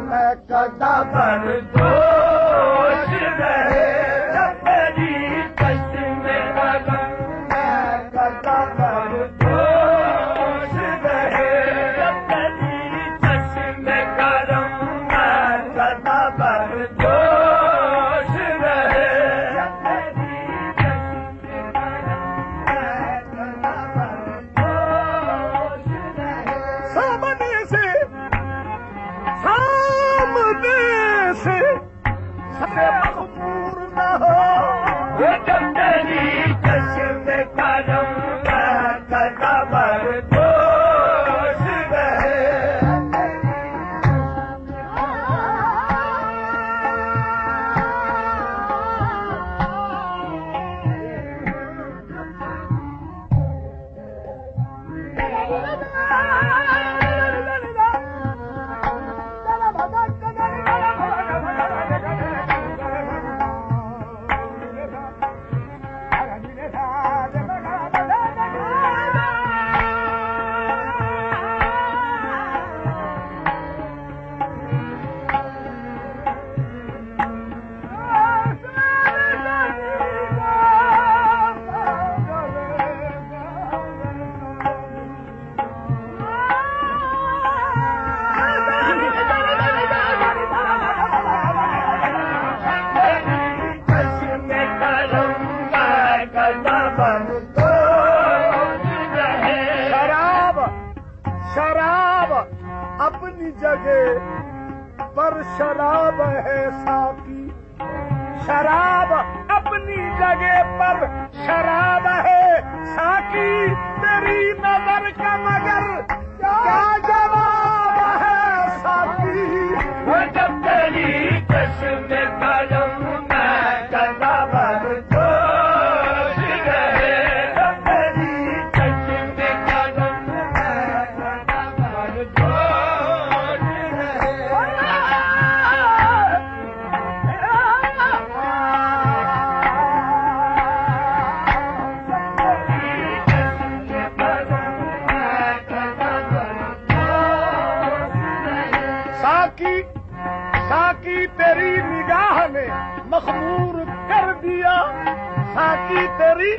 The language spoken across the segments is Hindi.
मैं कदा बर्दोश रहे जब तेरी चश्मे करम मैं कदा बर्दोश रहे जब तेरी चश्मे करम मैं कदा बर्दोश रहे जब तेरी चश्मे करम मैं कदा बर्दोश रहे। सामने से मखबूर न हो जब तेरी चश्मे करम मैं कदा बर्दोश रहे। शराब अपनी जगह पर शराब है साकी, शराब अपनी जगह पर शराब है साकी, तेरी नजर का मगर क्या जवाब है साकी। जब तेरी चश्मे करम मैं कदा बर्दोश रहे जब तेरी चश्मे करम मैं कदा बर्दोश रहे। साकी साकी तेरी निगाह ने मखमूर कर दिया, साकी तेरी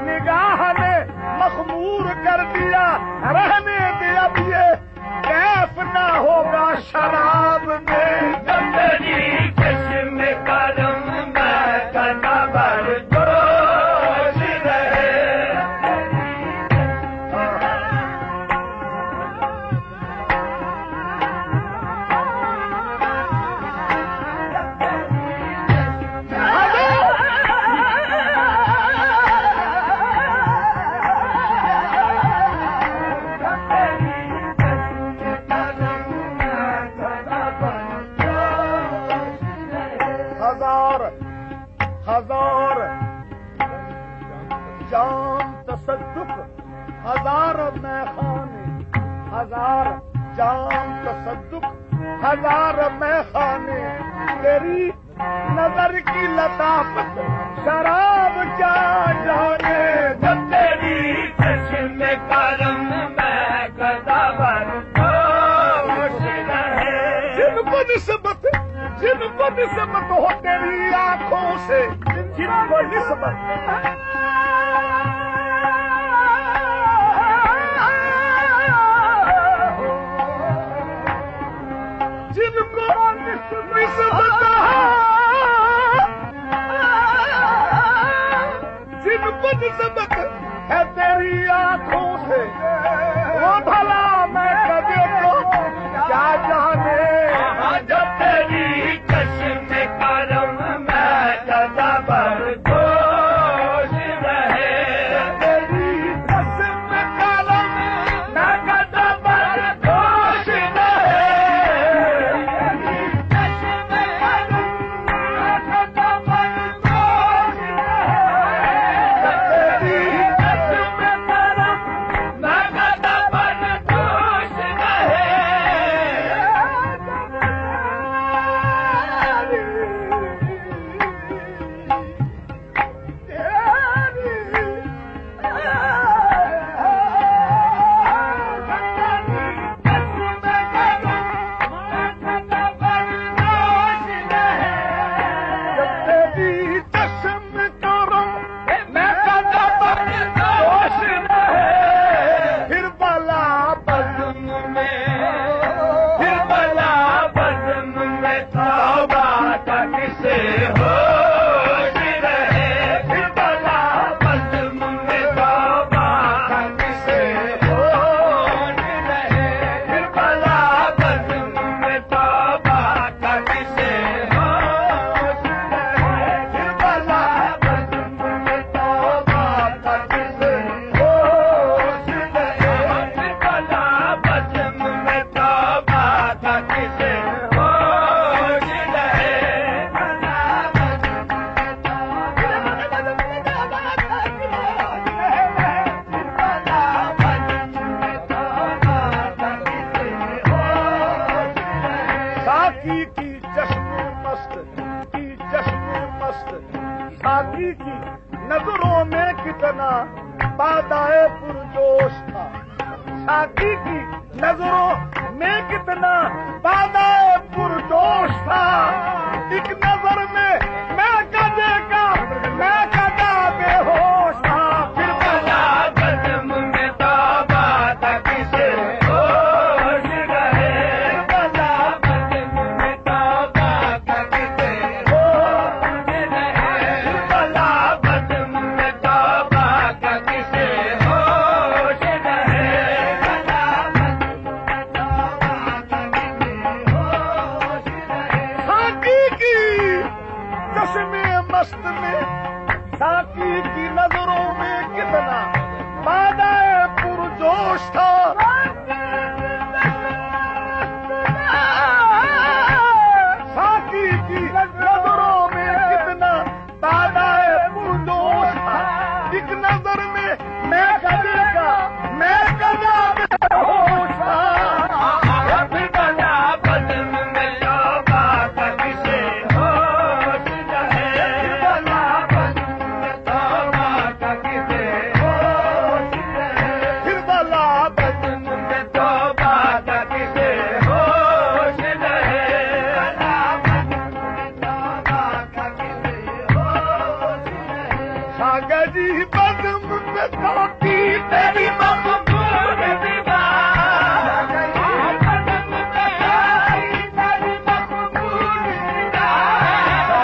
निगाह ने मखमूर कर दिया, रहने दे अब ये कैफ ना होगा शराब में। जब तेरी चश्मे करम मैं कदा बर्दोश रहे। हजार जाम तसद्दुक हजार मैखाने, हजार जाम तसद्दुक हजार मैखाने, तेरी नजर की लताफत शराब क्या जाने। जब तेरी चश्मे करम मैं कदा बर्दोश रहे। जिनको निस्बत हो तेरी आंखों से, जिनको निस्बत जिनको निस्बत है तेरी आंखों से, वो भला मैं कदे को क्या जाने। जब तेरी चश्मे करम मैं कदा बर्दोश रहे। तेरी चश्मे करम मैं कदा बर्दोश रहे। तेरी चश्मे करम मैं कदा बर्दोश रहे। तेरी साकी की नजरों में कितना बादाए पुरजोश था, साकी की नजरों में कितना बादाए पुरजोश था। एक नजर में मैं कदे का मैं कदा बेहोश था। फिर बला कदम में ताबा तक से होश रहे, बला कदम में ताबा तक से होश रहे, बला कदम में ताबा तक से होश रहे, बला कदम में ताबा तक से होश रहे। साकी की चश्मे मस्त में, साकी की नजरों में कितना बादाए पुरजोश था। साकी की नजरों में कितना बादाए पुरजोश था। एक नजर में मैं कदे का मैं कदा बेहोश था। फिर बला कदम में ताबा तक से होश रहे, बला कदम में ताबा तक से होश रहे, फिर बला कदम में ताबा तक से होश रहे, बला कदम में ताबा तक से होश रहे। सागा जी बदम में ताकी तेरी मकबूल दीवार, बदम में ताकी तेरी मकबूल दीवार,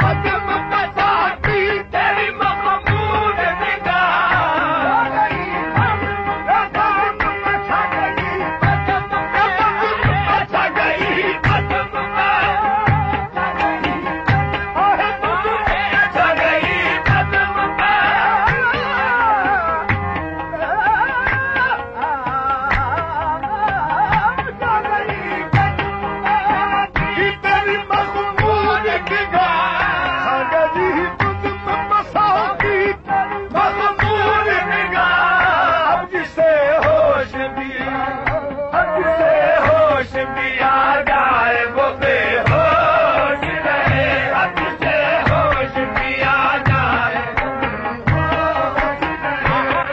बदम में ताकी तेरी मकबूल दीवार, बदम में छा गई, बदम में छा गई, बदम में छा गई, आहे बदम छा गई, बदम में तेरी मकबूल निगाह, सागा जी बदम मसाकी मकबूल निगाह। अब जिसे होश भी, अब जिसे होश भी आ जाए वो बेहोश रहे, अब जिसे होश भी आ जाए,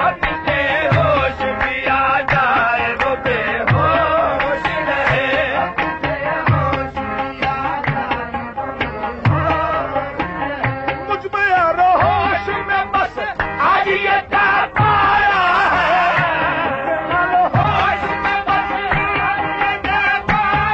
अब जिसे होश भी आ जाए वो बेहोश रहे, अब जिसे होश भी आ जाए वो बेहोश रहे। मुझ में यार होश में बस आज ये ताप आया है, होश में बस आज ये ताप आया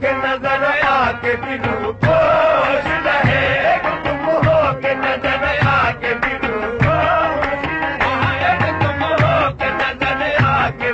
के नजर आके दिलू खुश रहे, तुम हो के नजर आके दिलू खुश रहे, तुम हो के नजर आके